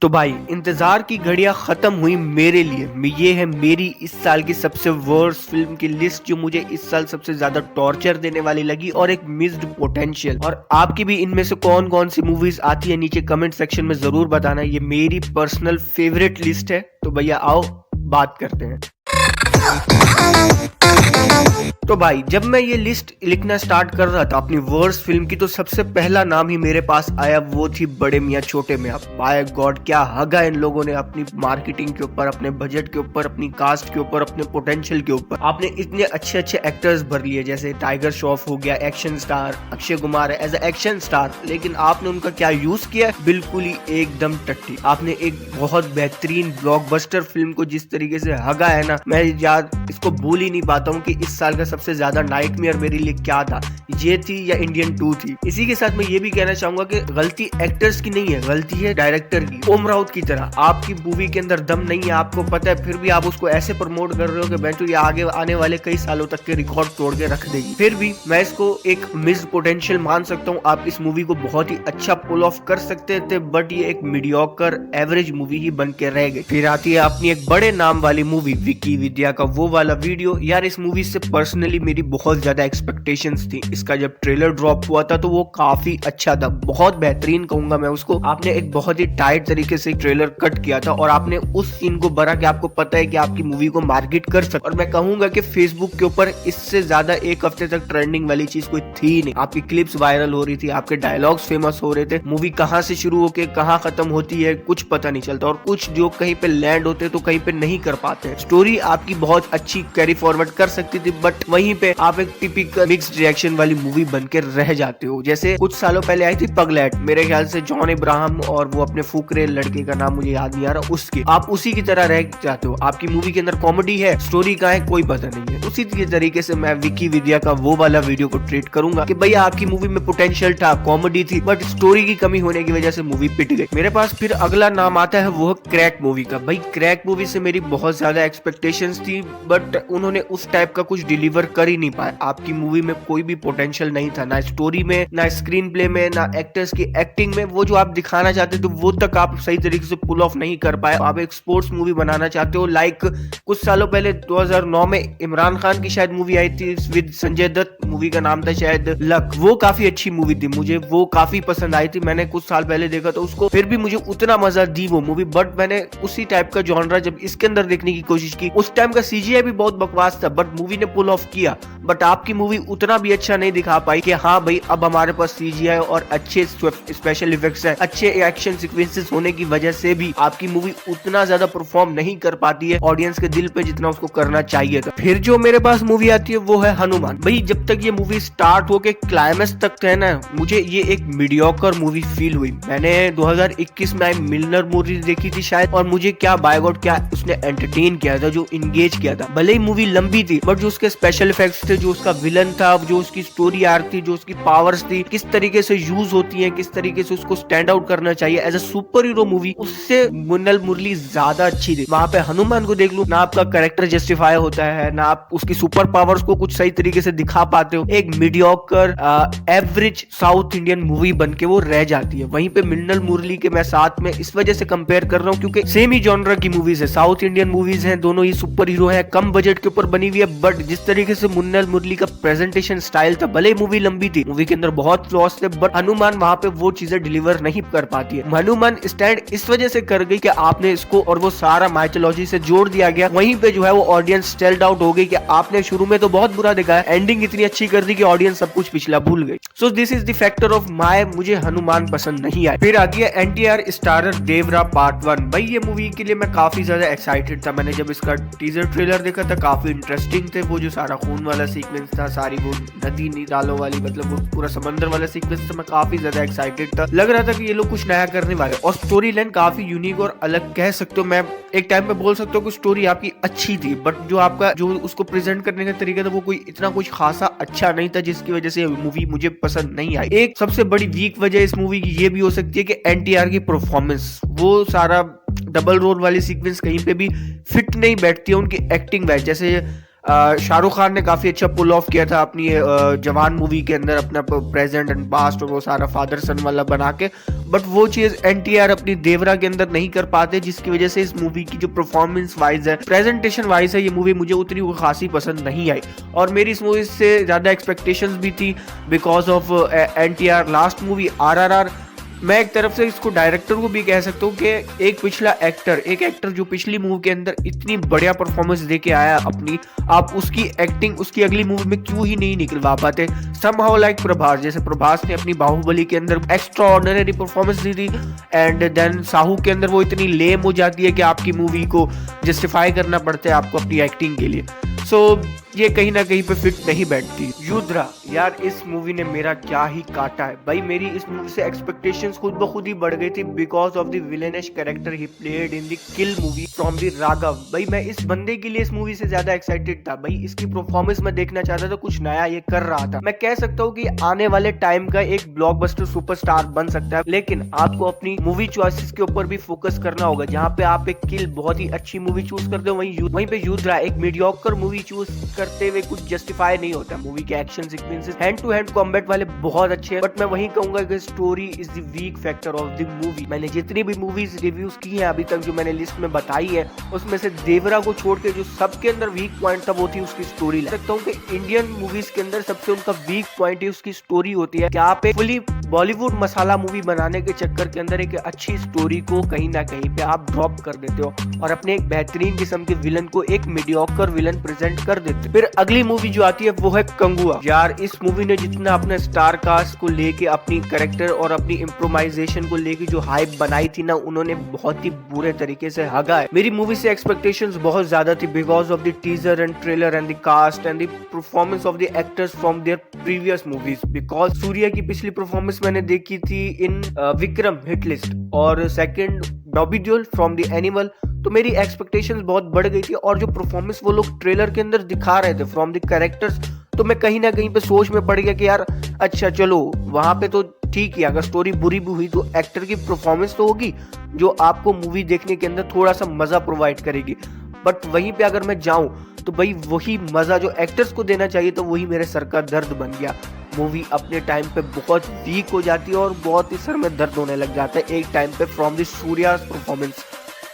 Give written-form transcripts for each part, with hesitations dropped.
तो भाई इंतजार की घड़ियां खत्म हुई मेरे लिए। ये है मेरी इस साल की सबसे वर्स्ट फिल्म की लिस्ट जो मुझे इस साल सबसे ज्यादा टॉर्चर देने वाली लगी और एक मिस्ड पोटेंशियल। और आपकी भी इनमें से कौन कौन सी मूवीज आती है नीचे कमेंट सेक्शन में जरूर बताना। ये मेरी पर्सनल फेवरेट लिस्ट है। तो भैया आओ बात करते हैं। तो भाई जब मैं ये लिस्ट लिखना स्टार्ट कर रहा था अपनी वर्स्ट फिल्म की, तो सबसे पहला नाम ही मेरे पास आया, वो थी बड़े मियाँ छोटे मियाँ। बाय गॉड क्या हगा इन लोगों ने अपनी मार्केटिंग के ऊपर, अपने बजट के ऊपर, अपनी कास्ट के ऊपर, अपने पोटेंशियल के ऊपर। आपने इतने अच्छे अच्छे एक्टर्स भर लिए, जैसे टाइगर श्रॉफ हो गया एक्शन स्टार, अक्षय कुमार है एज ए एक्शन स्टार, लेकिन आपने उनका क्या यूज किया, बिल्कुल ही एकदम टट्टी। आपने एक बहुत बेहतरीन ब्लॉकबस्टर फिल्म को जिस तरीके से हगा है ना, मैं याद इसको भूल ही नहीं पाता हूँ कि इस साल का सबसे ज्यादा नाइटमेयर मेरे लिए क्या था, ये थी या इंडियन 2 थी। इसी के साथ मैं ये भी कहना चाहूंगा कि गलती एक्टर्स की नहीं है, गलती है डायरेक्टर की। ओम राउत की तरह आपकी मूवी के अंदर दम नहीं है, आपको पता है, फिर भी आप उसको ऐसे प्रमोट कर रहे हो कि बेंटू ये आगे आने वाले कई सालों तक के रिकॉर्ड तोड़ के रख देगी। फिर भी मैं इसको एक मिस्ड पोटेंशियल मान सकता हूँ। आप इस मूवी को बहुत ही अच्छा पुल ऑफ कर सकते थे, बट ये एक मीडियोकर एवरेज मूवी ही बन के रह गई। फिर आती है अपनी एक बड़े नाम वाली मूवी विकी विद्या का वो वाला वीडियो। यार इस मूवी से पर्सनली मेरी बहुत ज्यादा एक्सपेक्टेशंस थी। इसका जब ट्रेलर ड्रॉप हुआ था तो वो काफी अच्छा था, बहुत बेहतरीन कहूंगा मैं उसको। आपने एक बहुत ही टाइट तरीके से ट्रेलर कट किया था और आपने उस सीन को भरा कि आपको पता है कि आपकी मूवी को मार्केट कर सकते। और मैं कहूंगा कि फेसबुक के ऊपर इससे ज्यादा एक हफ्ते तक ट्रेंडिंग वाली चीज कोई थी नहीं। आपकी क्लिप्स वायरल हो रही थी, आपके डायलॉग्स फेमस हो रहे थे, मूवी कहां से शुरू होके कहां खत्म होती है कुछ पता नहीं चलता, और कुछ जो कहीं पे लैंड होते तो कहीं पे नहीं कर पाते। स्टोरी आपकी बहुत अच्छी कैरी फॉरवर्ड कर सकती थी, बट वहीं पे आप एक टिपिकल मिक्स्ड रिएक्शन वाली मूवी बनकर रह जाते हो। जैसे कुछ सालों पहले आई थी पगलैट, मेरे ख्याल से जॉन इब्राहिम और वो अपने फुकरे लड़के का नाम मुझे याद नहीं आ रहा, उसके आप उसी की तरह रह जाते हो। आपकी मूवी के अंदर कॉमेडी है, स्टोरी का है कोई पता नहीं है। उसी तरीके से मैं विकी विद्या का वो वाला वीडियो को ट्रीट करूंगा कि भैया आपकी मूवी में पोटेंशियल था, कॉमेडी थी, बट स्टोरी की कमी होने की वजह से मूवी पिट गई। मेरे पास फिर अगला नाम आता है वो क्रैक मूवी का। भाई क्रैक मूवी से मेरी बहुत ज्यादा एक्सपेक्टेशंस थी, बट उन्होंने उस टाइप का कुछ डिलीवर कर ही नहीं पाया। आपकी मूवी में कोई भी पोटेंशियल नहीं था, ना स्टोरी में, ना स्क्रीन प्ले में, ना एक्टर्स की एक्टिंग में। वो जो आप दिखाना चाहते थे वो तक आप सही तरीके से पुल ऑफ नहीं कर पाए। आप एक स्पोर्ट्स मूवी बनाना चाहते हो, लाइक कुछ सालों पहले 2009 में इमरान खान की शायद मूवी आई थी विद संजय दत्त, मूवी का नाम था शायद लक। वो काफी अच्छी मूवी थी, मुझे वो काफी पसंद आई थी। मैंने कुछ साल पहले देखा था उसको, फिर भी मुझे उतना मजा दी वो मूवी। बट मैंने उसी टाइप का जॉनरा जब इसके अंदर देखने की कोशिश की, उस टाइम का सीजीआई भी बहुत बकवास था, बट मूवी ने पुल ऑफ किया। बट आपकी मूवी उतना भी अच्छा नहीं दिखा पाई कि हाँ भाई अब हमारे पास सीजीआई और अच्छे स्पेशल इफेक्ट्स हैं, अच्छे एक्शन सीक्वेंसेस होने की वजह से भी आपकी मूवी उतना ज्यादा परफॉर्म नहीं कर पाती है ऑडियंस के दिल पे जितना उसको करना चाहिए था। फिर जो मेरे पास मूवी आती है वो है हनुमान। भाई जब तक ये मूवी स्टार्ट होके क्लाइमेक्स तक है ना, मुझे ये एक मीडियोकर मूवी फील हुई। मैंने 2021 में मिलनर मूवी देखी थी शायद, और मुझे क्या बाय गॉड क्या उसने एंटरटेन किया था, जो इंगेज किया था। भले ही मूवी लंबी थी, बट जो उसके स्पेशल इफेक्ट्स थे, जो उसका विलन था, जो उसकी स्टोरी आर्क थी, जो उसकी पावर्स थी, किस तरीके से यूज होती है, किस तरीके से उसको स्टैंड आउट करना चाहिए as a superhero movie, उससे मुन्नल मुरली ज्यादा अच्छी थी। वहां पे हनुमान को देख लो ना, आपका कैरेक्टर जस्टिफाई होता है, ना आप उसकी सुपर पावर्स को कुछ सही तरीके से दिखा पाते हो। एक mediocre average south Indian movie बन के वो रह जाती है। वहीं पे मिन्नल मुरली के मैं साथ में इस वजह से कंपेयर कर रहा हूँ क्योंकि सेम ही जॉनरा की मूवीज है, साउथ इंडियन मूवीज हैं, दोनों ही सुपर हीरो है, कम बजट के ऊपर बनी हुई है। बट जिस तरीके से मुन्नल मुरली का प्रेजेंटेशन स्टाइल था, भले मूवी लंबी थी, मूवी के अंदर बहुत फ्लॉस थे, बट हनुमान वहां पे वो चीजें डिलीवर नहीं कर पाती है। हनुमान स्टैंड इस वजह से कर गई कि आपने इसको और वो सारा माइथोलॉजी से जोड़ दिया गया। वहीं पे जो है वो ऑडियंस स्टेल्ड आउट हो गई कि आपने शुरू में तो बहुत बुरा दिखाया, एंडिंग इतनी अच्छी कर दी कि ऑडियंस सब कुछ पिछला भूल गई। सो this is the factor of my मुझे हनुमान पसंद नहीं आई। फिर आती है एनटीआर स्टारर देवरा पार्ट 1। भाई ये मूवी के लिए मैं काफी ज्यादा एक्साइटेड था। मैंने जब इसका टीजर ट्रेलर देखा था, काफी इंटरेस्टिंग थे। वो जो सारा खून वाला सीक्वेंस था, सारी वो नदी नालों वाली, मतलब वो पूरा समंदर वाला सीक्वेंस था, मैं काफी ज्यादा एक्साइटेड था। लग रहा था कि ये लोग कुछ नया करने वाले, और स्टोरी लाइन काफी यूनिक और अलग कह सकते हो। मैं एक टाइम पे बोल सकता हूँ कि स्टोरी आपकी अच्छी थी, बट जो आपका जो उसको प्रेजेंट करने का तरीका था वो कोई इतना कुछ खासा अच्छा नहीं था, जिसकी वजह से मूवी मुझे पसंद नहीं आई। एक सबसे बड़ी वीक वजह इस मूवी की ये भी हो सकती है कि एनटीआर की परफॉर्मेंस, वो सारा डबल रोल वाली सीक्वेंस कहीं पे भी फिट नहीं बैठती है उनकी एक्टिंग वाइज। जैसे शाहरुख खान ने काफी अच्छा पुल ऑफ किया था अपनी जवान मूवी के अंदर, अपना प्रेजेंट एंड पास्ट और वो सारा फादर सन वाला बना के, बट वो चीज एनटीआर अपनी देवरा के अंदर नहीं कर पाते, जिसकी वजह से इस मूवी की जो परफॉर्मेंस वाइज है, प्रेजेंटेशन वाइज है, ये मूवी मुझे उतनी वो खासी पसंद नहीं आई। और मेरी इस मूवी से ज्यादा एक्सपेक्टेशंस भी थी because of NTR last movie RRR. मैं एक तरफ से इसको डायरेक्टर को भी कह सकता हूँ कि एक एक्टर जो पिछली मूवी के अंदर इतनी बढ़िया परफॉर्मेंस देके आया अपनी, आप उसकी एक्टिंग उसकी अगली मूवी में क्यों ही नहीं निकलवा पाते। समहाउ लाइक प्रभास, जैसे प्रभास ने अपनी बाहुबली के अंदर एक्स्ट्रा ऑर्डिनरी परफॉर्मेंस दी थी, एंड देन साहू के अंदर वो इतनी लेम हो जाती है कि आपकी मूवी को जस्टिफाई करना पड़ता है आपको अपनी एक्टिंग के लिए। सो ये कहीं ना कहीं पे फिट नहीं बैठती। युद्रा, यार इस मूवी ने मेरा क्या ही काटा है भाई। मेरी इस मूवी से एक्सपेक्टेशंस खुद ब खुद ही बढ़ गई थी because of the villainish character he played in the Kill movie from the Raghav. भाई मैं इस बंदे के लिए इस मूवी से ज्यादा एक्साइटेड था भाई, इसकी परफॉर्मेंस मैं देखना चाहता था, कुछ नया ये कर रहा था। मैं कह सकता हूँ कि आने वाले टाइम का एक ब्लॉकबस्टर सुपरस्टार बन सकता है, लेकिन आपको अपनी मूवी चॉइसेस के ऊपर भी फोकस करना होगा। जहाँ पे आप एक किल बहुत ही अच्छी मूवी चूज करते हो, वहीं पे युद्रा एक मीडियोकर मूवी चूज करते हुए कुछ जस्टिफाई नहीं होता। मूवी के action sequences, hand to hand combat वाले बहुत अच्छे हैं, बट मैं वही कहूंगा कि story is the weak factor of the movie. मैंने जितनी भी मूवीज रिव्यूज की हैं अभी तक, जो मैंने लिस्ट में बताई है, उसमें से देवरा को छोड़ के जो सबके अंदर वीक पॉइंट था वो थी उसकी स्टोरी। लग सकता हूँ कि इंडियन मूवीज के अंदर सबसे उनका वीक पॉइंट ही उसकी स्टोरी होती है कि आप एक फुली बॉलीवुड मसाला मूवी बनाने के चक्कर के अंदर एक अच्छी स्टोरी को कहीं ना कहीं पे आप ड्रॉप कर देते हो और अपने एक बेहतरीन किस्म के विलन को एक मीडियोकर विलन प्रेजेंट कर देते हो। फिर अगली मूवी जो आती है वो है कंगुआ। यार इस मूवी ने जितना अपने स्टार कास्ट को लेके, अपनी कैरेक्टर और अपनी इम्प्रोवाइजेशन को लेके जो हाइप बनाई थी ना, उन्होंने बहुत ही बुरे तरीके से हगा है। मेरी मूवी से एक्सपेक्टेशंस बहुत ज्यादा थी because of the teaser and trailer and the cast and the performance of the actors from their previous movies. Because Suriya की पिछली परफॉर्मेंस मैंने देखी थी इन विक्रम हिट लिस्ट और second Bobby Deol from the Animal, तो मेरी एक्सपेक्टेशंस बहुत बढ़ गई थी। और जो परफॉर्मेंस वो लोग ट्रेलर के अंदर दिखा रहे थे फ्रॉम द कैरेक्टर्स, तो मैं कहीं ना कहीं पे सोच में पड़ गया कि यार अच्छा चलो वहां पे तो ठीक है, अगर स्टोरी बुरी भी हुई तो एक्टर की परफॉर्मेंस तो होगी जो आपको मूवी देखने के अंदर थोड़ा सा मजा प्रोवाइड करेगी। बट वहीं पे अगर मैं जाऊं तो भाई वही मजा जो एक्टर्स को देना चाहिए तो वही मेरे सर का दर्द बन गया। मूवी अपने टाइम पे बहुत वीक हो जाती है और बहुत ही सर में दर्द होने लग जाता है एक टाइम पे फ्रॉम द सूर्या परफॉर्मेंस।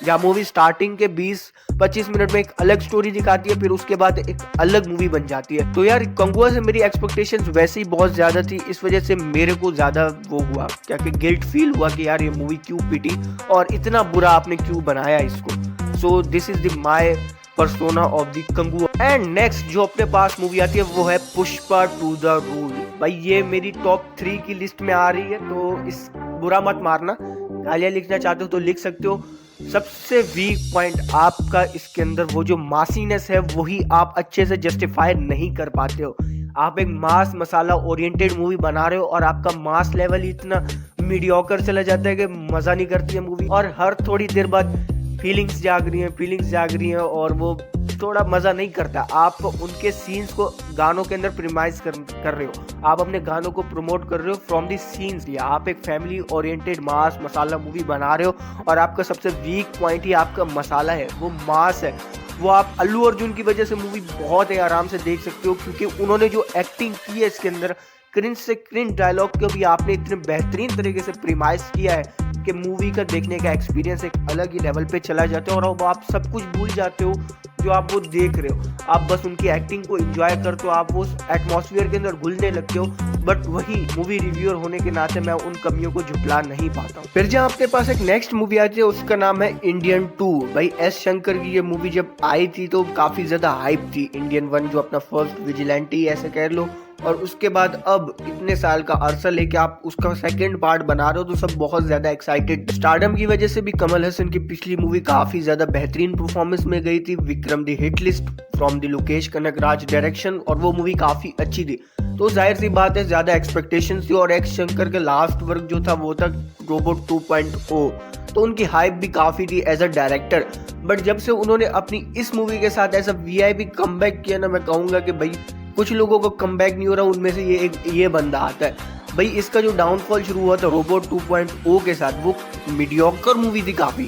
जहाँ मूवी स्टार्टिंग के 20-25 मिनट में एक अलग स्टोरी दिखाती है, फिर उसके बाद एक अलग मूवी बन जाती है। तो यार कंगुआ से मेरी एक्सपेक्टेशंस वैसे ही बहुत ज्यादा थी, इस वजह से मेरे को ज्यादा वो हुआ क्या कि गिल्ट फील हुआ कि यार ये मूवी क्यों पिटी और इतना बुरा आपने क्यों बनाया इसको। So this is the my persona of the Kanguva. And next जो अपने पास मूवी आती है वो है पुष्पा टू द रूल। भाई ये मेरी टॉप 3 की लिस्ट में आ रही है, तो इस बुरा मत मारना, गालियां लिखना चाहते हो तो लिख सकते हो। सबसे वीक पॉइंट आपका इसके अंदर वो जो मासीनेस है वही आप अच्छे से जस्टिफाई नहीं कर पाते हो। आप एक मास मसाला ओरिएंटेड मूवी बना रहे हो और आपका मास लेवल इतना मीडियोकर चला जाता है कि मजा नहीं करती है मूवी, और हर थोड़ी देर बाद फीलिंग्स जाग रही हैं और वो थोड़ा मजा नहीं करता। आप उनके सीन्स को गानों के अंदर प्रीमाइज कर रहे हो, आप अपने गानों को प्रमोट कर रहे हो फ्रॉम दी सीन्स। या आप एक फैमिली ओरिएंटेड मास मसाला मूवी बना रहे हो और आपका सबसे वीक पॉइंट ही आपका मसाला है, वो मास है। वो आप अल्लू अर्जुन की वजह से मूवी बहुत ही आराम से देख सकते हो, क्योंकि उन्होंने जो एक्टिंग की है इसके अंदर, क्रिंज से क्रिंज डायलॉग को भी आपने इतने बेहतरीन तरीके से प्रीमाइज किया है कि मूवी का देखने का एक्सपीरियंस एक अलग ही लेवल पे चला जाता है और अब आप सब कुछ भूल जाते हो जो आप वो देख रहे हो। आप बस उनकी एक्टिंग को एंजॉय करते हो, आप वो एटमॉस्फेयर के अंदर घुलने लगते हो। बट वही मूवी रिव्यूअर होने के नाते मैं उन कमियों को झुटला नहीं पाता हूँ। फिर जहाँ आपके पास एक नेक्स्ट मूवी आती है उसका नाम है इंडियन 2। भाई एस शंकर की ये मूवी जब आई थी तो काफी ज्यादा हाइप थी। इंडियन 1 जो अपना फर्स्ट विजिलेंटी ऐसे कह लो, और उसके बाद अब इतने साल का अरसा लेके आप उसका सेकंड पार्ट बना रहे हो तो सब बहुत ज्यादा एक्साइटेड। स्टारडम की वजह से भी कमल हसन की पिछली मूवी काफी ज्यादा बेहतरीन परफॉर्मेंस में गई थी, Vikram the hit list from the Lokesh Kanagaraj direction, और वो मूवी काफी अच्छी थी। तो जाहिर सी बात है ज्यादा एक्सपेक्टेशंस थी, और एक्स शंकर का लास्ट वर्क जो था वो था रोबोट 2.0, तो उनकी हाइप भी काफी थी एज अ डायरेक्टर। बट जब से उन्होंने अपनी इस मूवी के साथ ऐसा वीआईपी कमबैक किया ना, मैं कहूंगा कि भाई कुछ लोगों को कमबैक नहीं हो रहा, उनमें से ये बंदा आता है। भाई इसका जो डाउनफॉल शुरू हुआ था रोबोट 2.0 के साथ, वो मीडियोकर मूवी थी, काफी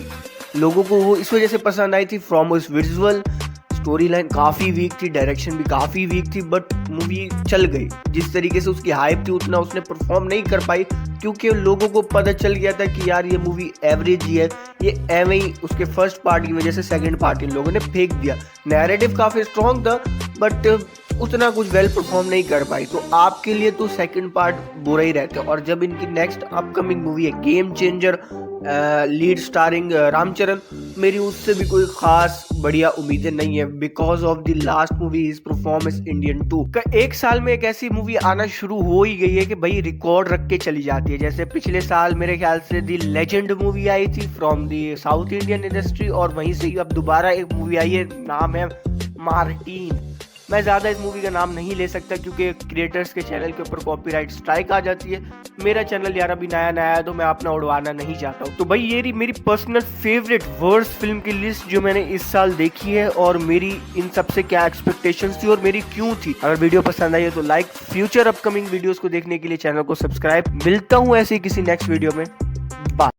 लोगों को वो इस वजह से पसंद आई थी फ्रॉम उस विजुअल स्टोरी लाइन काफी वीक थी, डायरेक्शन भी काफी वीक थी, बट मूवी चल गई। जिस तरीके से उसकी हाइप थी उतना उसने परफॉर्म नहीं कर पाई, क्योंकि लोगों को पता चल गया था कि यार ये मूवी एवरेज ही है, ये एवं ही उसके फर्स्ट पार्ट की वजह से सेकंड पार्ट इन लोगों ने फेंक दिया। नैरेटिव काफी स्ट्रॉन्ग था बट उतना कुछ वेल परफॉर्म नहीं कर पाई, तो आपके लिए तो सेकंड पार्ट बुरा ही रहता है। और जब इनकी नेक्स्ट अपकमिंग मूवी है game changer, lead starring Ram Charan, मेरी उससे भी कोई खास बढ़िया उम्मीदें नहीं है, because of the last movie is performance Indian 2 का। एक साल में एक ऐसी मूवी आना शुरू हो ही गई है कि भाई रिकॉर्ड रख के चली जाती है। जैसे पिछले साल मेरे ख्याल से द लेजेंड मूवी आई थी from the south Indian industry, और वहीं से ही अब दोबारा एक मूवी आई है, नाम है मार्टिन। मैं ज़्यादा इस मूवी का नाम नहीं ले सकता क्योंकि क्रिएटर्स के चैनल के ऊपर कॉपीराइट स्ट्राइक आ जाती है। मेरा चैनल यार अभी नया है तो मैं अपना उड़वाना नहीं चाहता हूँ। तो भाई ये मेरी पर्सनल फेवरेट वर्स्ट फिल्म की लिस्ट जो मैंने इस साल देखी है, और मेरी इन सबसे क्या एक्सपेक्टेशंस थी और मेरी क्यों थी। अगर वीडियो पसंद आई है तो लाइक, फ्यूचर अपकमिंग वीडियोस को देखने के लिए चैनल को सब्सक्राइब। मिलता हूँ ऐसे ही किसी नेक्स्ट वीडियो में।